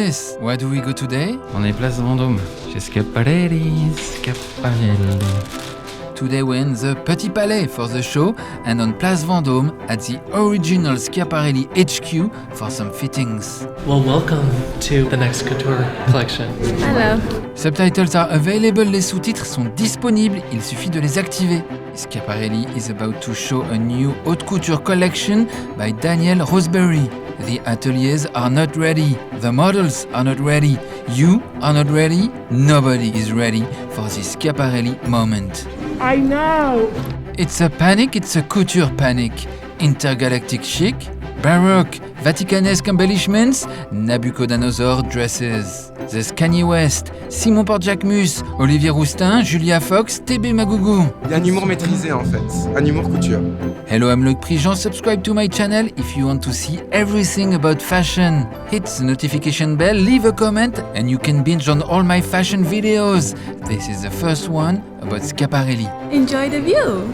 Morice, where do we go today? On est place Vendôme, chez Schiaparelli. Today we're in the Petit Palais for the show and on Place Vendôme at the original Schiaparelli HQ for some fittings. Well, welcome to the next couture collection. Hello. Subtitles are available, les sous-titres sont disponibles, il suffit de les activer. Schiaparelli is about to show a new Haute Couture collection by Daniel Roseberry. The ateliers are not ready, the models are not ready, you are not ready, nobody is ready for this Schiaparelli moment. I know! It's a panic, it's a couture panic. Intergalactic chic, Baroque, Vaticanesque embellishments, Nabucodonosor dresses. There's Kanye West, Simon Porte Jacquemus, Olivier Rousteing, Julia Fox, TB Magougou. Il y a un humour maîtrisé en fait, un humour couture. Hello, I'm Loic Prigent. Subscribe to my channel if you want to see everything about fashion. Hit the notification bell, leave a comment, and you can binge on all my fashion videos. This is the first one about Schiaparelli. Enjoy the view.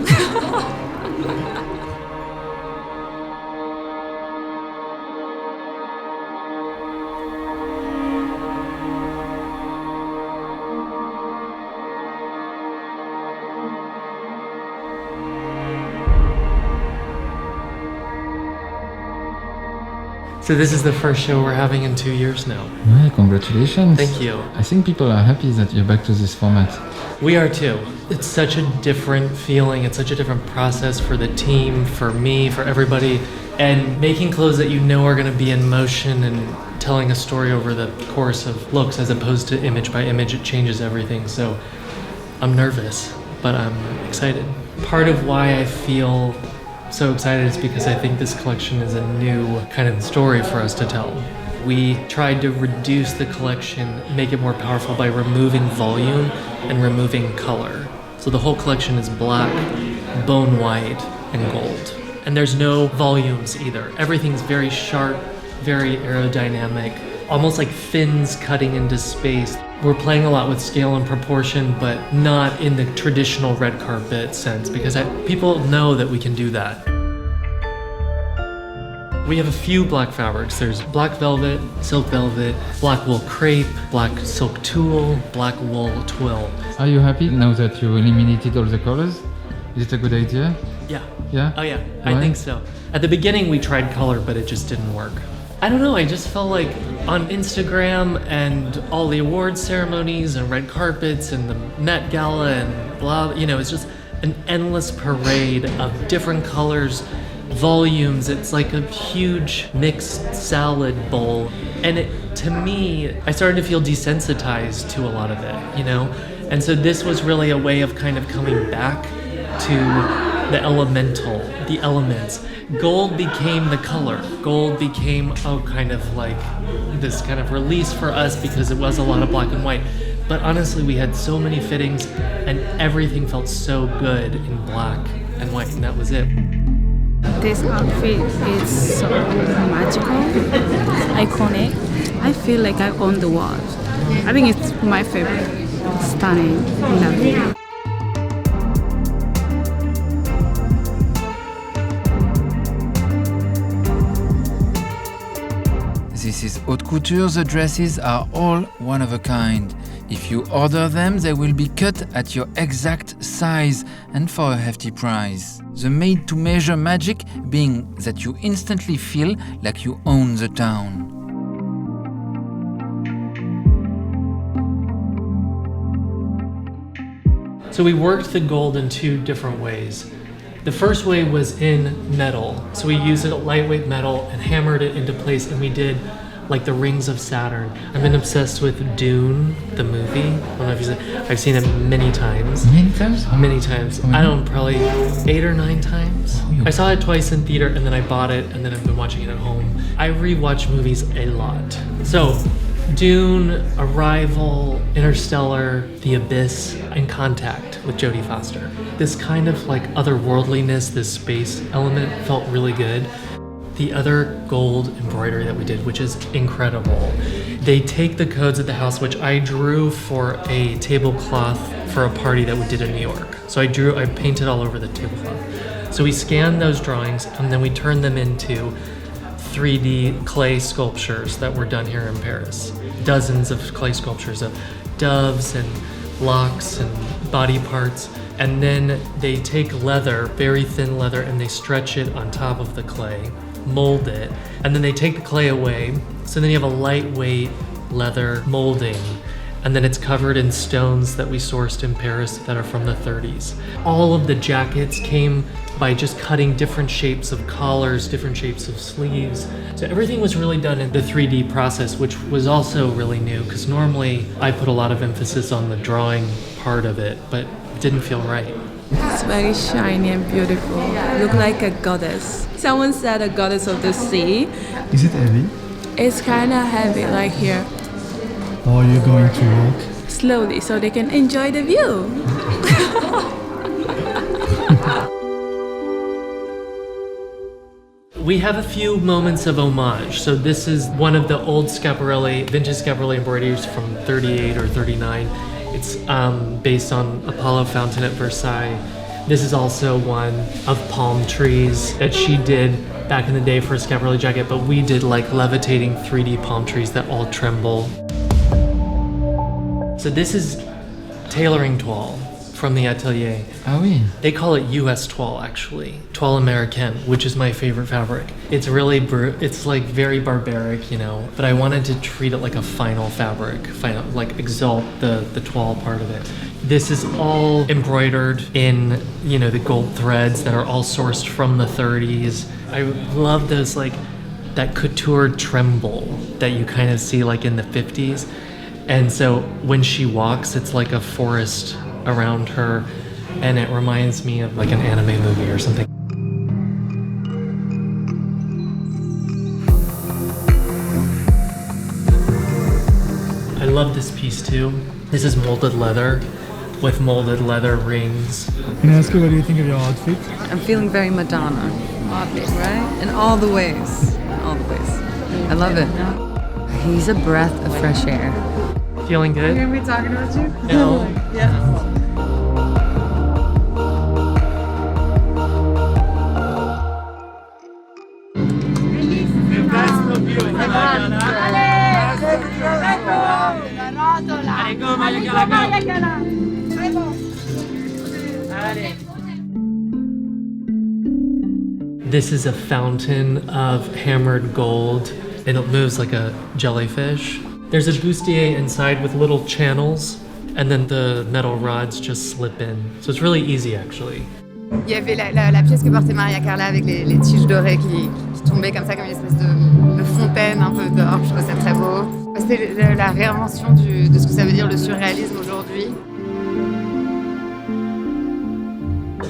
So this is the first show we're having in 2 years now. Ouais, congratulations. Thank you. I think people are happy that you're back to this format. We are too. It's such a different feeling. It's such a different process for the team, for me, for everybody. And making clothes that you know are going to be in motion and telling a story over the course of looks as opposed to image by image, it changes everything. So I'm nervous, but I'm excited. Part of why I feel so excited is because I think this collection is a new kind of story for us to tell. We tried to reduce the collection, make it more powerful by removing volume and removing color. So the whole collection is black, bone white, and gold. And there's no volumes either. Everything's very sharp, very aerodynamic, almost like fins cutting into space. We're playing a lot with scale and proportion, but not in the traditional red carpet sense, because people know that we can do that. We have a few black fabrics. There's black velvet, silk velvet, black wool crepe, black silk tulle, black wool twill. Are you happy now that you eliminated all the colors? Is it a good idea? Yeah. Yeah? Oh yeah, Why? I think so. At the beginning we tried color, but it just didn't work. I don't know, I just felt like on Instagram and all the awards ceremonies and red carpets and the Met Gala and blah, it's just an endless parade of different colors, volumes. It's like a huge mixed salad bowl. And to me, I started to feel desensitized to a lot of it, And so this was really a way of kind of coming back to the elemental, the elements. Gold became the color. Gold became kind of like this kind of release for us because it was a lot of black and white. But honestly, we had so many fittings and everything felt so good in black and white, and that was it. This outfit is so magical, iconic. I feel like I own the world. I think it's my favorite. Stunning, lovely. This is Haute Couture, the dresses are all one of a kind. If you order them, they will be cut at your exact size and for a hefty price. The made-to-measure magic being that you instantly feel like you own the town. So we worked the gold in 2 different ways. The first way was in metal. So we used a lightweight metal and hammered it into place, and we did like the rings of Saturn. I've been obsessed with Dune, the movie. I don't know if you've seen it. I've seen it many times. Many times? Many times. I don't know, probably 8 or 9 times. I saw it twice in theater, and then I bought it, and then I've been watching it at home. I rewatch movies a lot. So Dune, Arrival, Interstellar, The Abyss, and Contact with Jodie Foster. This kind of like otherworldliness, this space element felt really good. The other gold embroidery that we did, which is incredible. They take the codes at the house, which I drew for a tablecloth for a party that we did in New York. So I painted all over the tablecloth. So we scanned those drawings and then we turned them into 3D clay sculptures that were done here in Paris. dozens of clay sculptures of doves and locks and body parts. And then they take leather, very thin leather, and they stretch it on top of the clay, mold it, and then they take the clay away. So then you have a lightweight leather molding, and then it's covered in stones that we sourced in Paris that are from the 30s. All of the jackets came by just cutting different shapes of collars, different shapes of sleeves. So everything was really done in the 3D process, which was also really new, because normally I put a lot of emphasis on the drawing part of it, but it didn't feel right. It's very shiny and beautiful. Look like a goddess. Someone said a goddess of the sea. Is it heavy? It's kind of heavy, like here. Or are you going to walk? Slowly, so they can enjoy the view. We have a few moments of homage. So this is one of the old Schiaparelli, vintage Schiaparelli embroideries from 38 or 39. It's based on Apollo Fountain at Versailles. This is also one of palm trees that she did back in the day for a Schiaparelli jacket, but we did like levitating 3D palm trees that all tremble. So this is tailoring toile from the atelier. Ah oui. They call it US toile, actually. Toile Americaine, which is my favorite fabric. It's really, it's like very barbaric, you know, but I wanted to treat it like a final fabric, like exalt the toile part of it. This is all embroidered in, you know, the gold threads that are all sourced from the 30s. I love those, like, that couture tremble that you kind of see like in the 50s. And so when she walks, it's like a forest around her, and it reminds me of like an anime movie or something. I love this piece too. This is molded leather with molded leather rings. Can I ask you, what do you think of your outfit? I'm feeling very Madonna, right? In all the ways, all the ways. I love it. He's a breath of fresh air. Feeling good? Are we talking about you? No. Yeah. This is a fountain of hammered gold, and it moves like a jellyfish. There's a bustier inside with little channels, and then the metal rods just slip in. So it's really easy, actually. Il y avait la pièce que portait Maria Carla avec les tiges dorées qui tombaient comme ça, comme une espèce de fontaine un peu d'or. Je trouve ça très beau. C'était la réinvention de ce que ça veut dire le surréalisme aujourd'hui.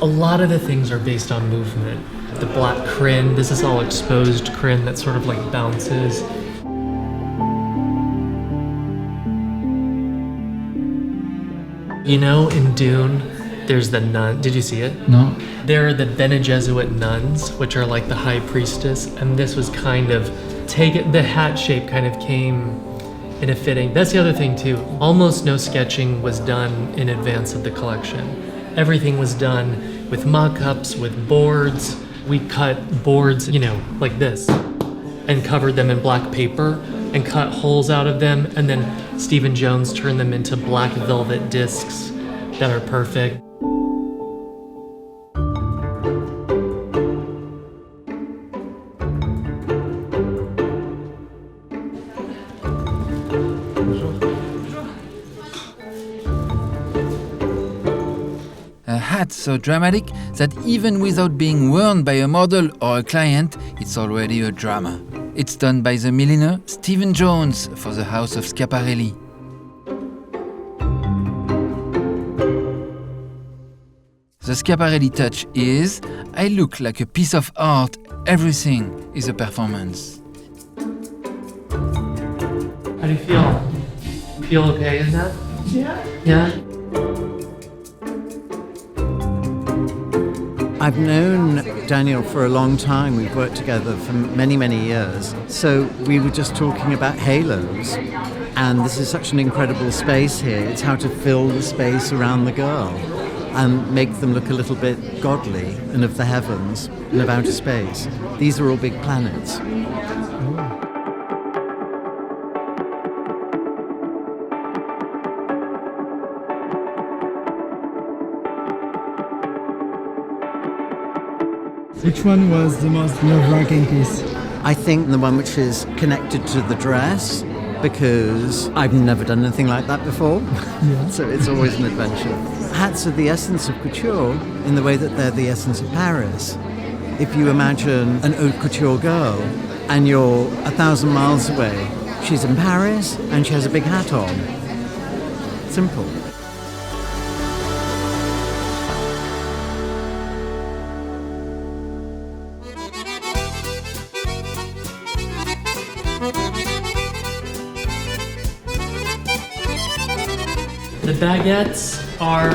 A lot of the things are based on movement. The black crin, this is all exposed crin that sort of like bounces. You know, in Dune, there's the nun. Did you see it? No. They're the Bene Gesserit nuns, which are like the high priestess, and this was kind of the hat shape kind of came in a fitting. That's the other thing too. Almost no sketching was done in advance of the collection. Everything was done with mock-ups, with boards. We cut boards, you know, like this, and covered them in black paper and cut holes out of them, and then Stephen Jones turned them into black velvet discs that are perfect. A hat so dramatic that even without being worn by a model or a client, it's already a drama. It's done by the milliner Stephen Jones for the House of Schiaparelli. The Schiaparelli touch is, I look like a piece of art, everything is a performance. How do you feel? Feel okay in that? Yeah. Yeah? I've known Daniel for a long time. We've worked together for many, many years. So we were just talking about halos. And this is such an incredible space here. It's how to fill the space around the girl and make them look a little bit godly and of the heavens and of outer space. These are all big planets. Which one was the most nerve-wracking piece? I think the one which is connected to the dress, because I've never done anything like that before. Yeah. So it's always an adventure. Hats are the essence of couture in the way that they're the essence of Paris. If you imagine an haute couture girl and you're 1,000 miles away, she's in Paris and she has a big hat on. Simple. The baguettes are,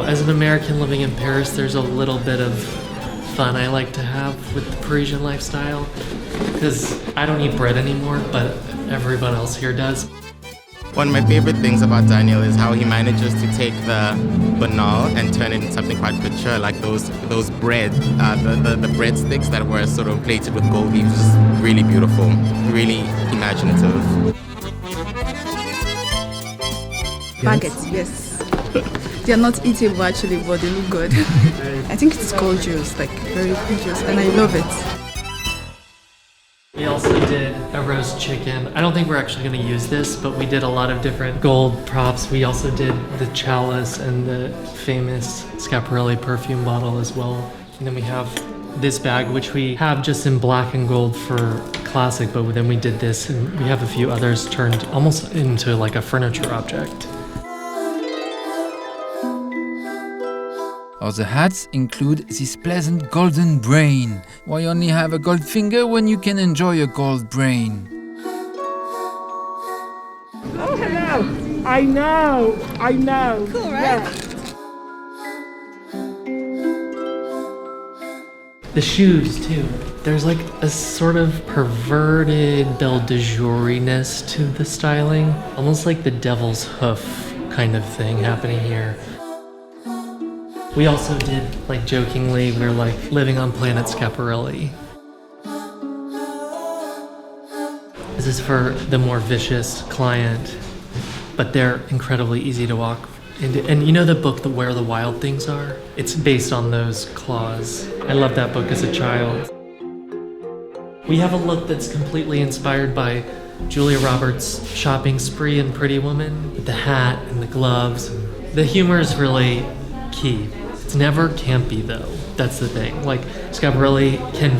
as an American living in Paris, there's a little bit of fun I like to have with the Parisian lifestyle, because I don't eat bread anymore, but everyone else here does. One of my favorite things about Daniel is how he manages to take the banal and turn it into something quite couture, like those bread, the breadsticks that were sort of plated with gold leaves. Just really beautiful, really imaginative. Baguettes, yes. They are not eatable actually, but they look good. I think it's gorgeous, like very gorgeous, and I love it. We also did a roast chicken. I don't think we're actually going to use this, but we did a lot of different gold props. We also did the chalice and the famous Schiaparelli perfume bottle as well. And then we have this bag, which we have just in black and gold for classic, but then we did this, and we have a few others turned almost into like a furniture object. Other hats include this pleasant golden brain. Why only have a gold finger when you can enjoy a gold brain? Oh, hello! I know! Cool, right? The shoes, too. There's like a sort of perverted belle de jour-ness to the styling. Almost like the devil's hoof kind of thing happening here. We also did, like jokingly, we're like living on planet Schiaparelli. This is for the more vicious client, but they're incredibly easy to walk into. And you know the book, Where the Wild Things Are? It's based on those claws. I loved that book as a child. We have a look that's completely inspired by Julia Roberts' shopping spree in Pretty Woman, with the hat and the gloves. The humor is really key. It's never campy though, that's the thing. Like, Schiaparelli can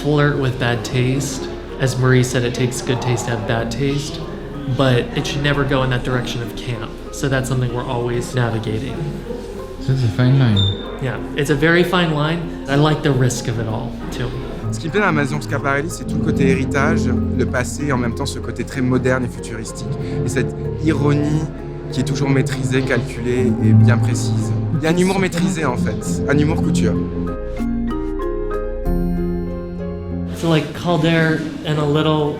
flirt with bad taste. As Morice said, it takes good taste to have bad taste, but it should never go in that direction of camp. So that's something we're always navigating. So it's a fine line. Yeah, it's a very fine line. I like the risk of it all, too. Ce qui me plaît dans la maison Schiaparelli, c'est tout le côté héritage, le passé, et en même temps ce côté très moderne et futuristique. Et cette ironie qui est toujours maîtrisée, calculée et bien précise. Il y a un humour maîtrisé en fait, un humour couture. So like Calder and a little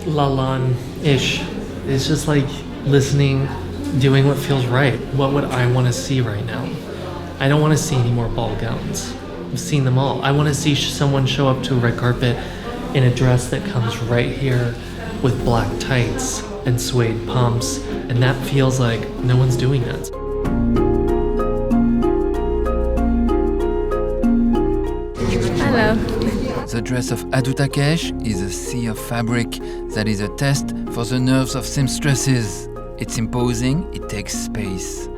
Lalande-ish. It's just like listening, doing what feels right. What would I want to see right now? I don't want to see any more ball gowns. I've seen them all. I want to see someone show up to a red carpet in a dress that comes right here with black tights and suede pumps, and that feels like no one's doing that. Hello. The dress of Adu Takesh is a sea of fabric that is a test for the nerves of seamstresses. It's imposing, it takes space.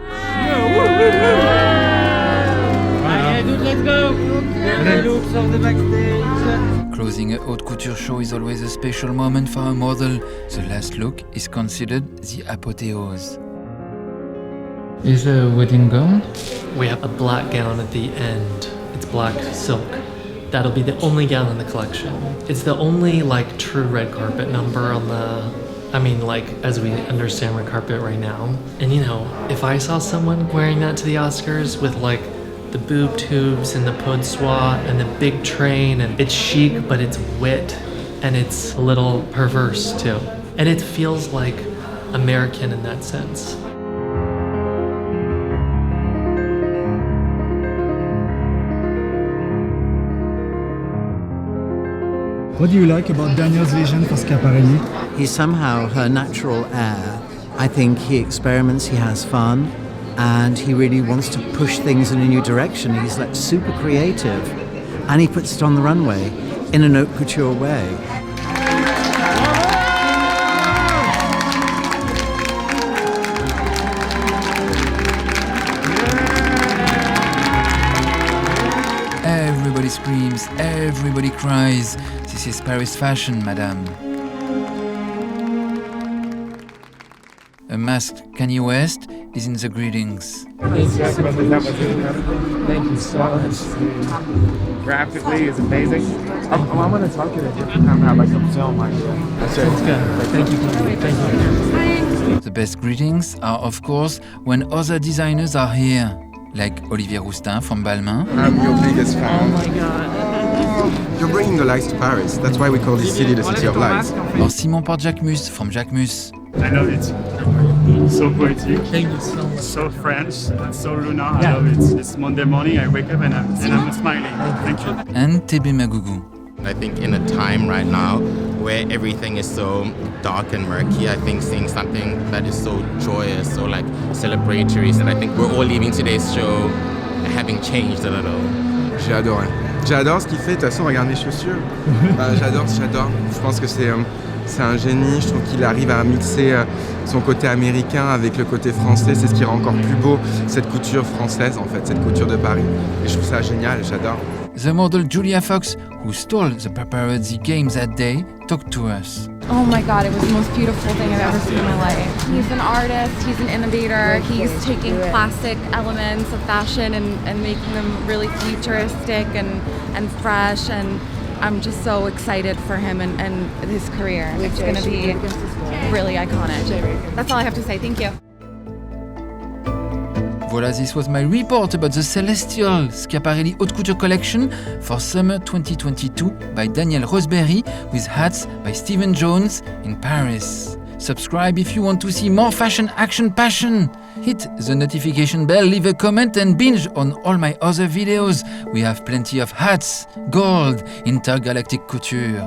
Let's go! Looks of the backstage. Closing a haute couture show is always a special moment for a model. The last look is considered the apotheose. Is a wedding gown? We have a black gown at the end. It's black silk. That'll be the only gown in the collection. It's the only like true red carpet number on as we understand red carpet right now. And if I saw someone wearing that to the Oscars with like the boob tubes and the pot de soie and the big train, and it's chic, but it's wit, and it's a little perverse too. And it feels like American in that sense. What do you like about Daniel's vision for Schiaparelli? He's somehow her natural heir. I think he experiments, he has fun, and he really wants to push things in a new direction. He's like super creative, and he puts it on the runway in an haute couture way. Everybody screams, everybody cries. This is Paris fashion, madame. A masked Kanye West is in the greetings. Thank you so much. Graphically is amazing. I want to talk to you different time, have like a film like that. Sounds good. Thank you. Thank you. The best greetings are, of course, when other designers are here, like Olivier Rousteing from Balmain. I'm your biggest fan. Oh my god. You're bringing the lights to Paris. That's why we call this city the city of lights. Or Simon Porte Jacquemus from Jacquemus. I love it. So poetic. Thank you so much. So French. So lunar. I love it. It's Monday morning. I wake up and I'm smiling. Thank you. And TB Magougou. I think in a time right now where everything is so dark and murky, I think seeing something that is so joyous, so like celebratory, and I think we're all leaving today's show having changed a little. J'ai adoré. J'adore ce qu'il fait. De toute façon, regarde mes chaussures. J'adore. Je pense que c'est un génie. Je trouve qu'il arrive à mixer son côté américain avec le côté français. C'est ce qui rend encore plus beau cette couture française, en fait, cette couture de Paris. Et je trouve ça génial. J'adore. The model Julia Fox, who stole the paparazzi games that day, talked to us. Oh my god, it was the most beautiful thing I've ever seen in my life. He's an artist, he's an innovator, he's taking classic elements of fashion and making them really futuristic and fresh, and I'm just so excited for him and his career. It's going to be really iconic. That's all I have to say, thank you. Voila, this was my report about the Celestial Schiaparelli Haute Couture collection for summer 2022 by Daniel Roseberry with hats by Stephen Jones in Paris. Subscribe if you want to see more fashion, action, passion. Hit the notification bell, leave a comment and binge on all my other videos. We have plenty of hats, gold, intergalactic couture.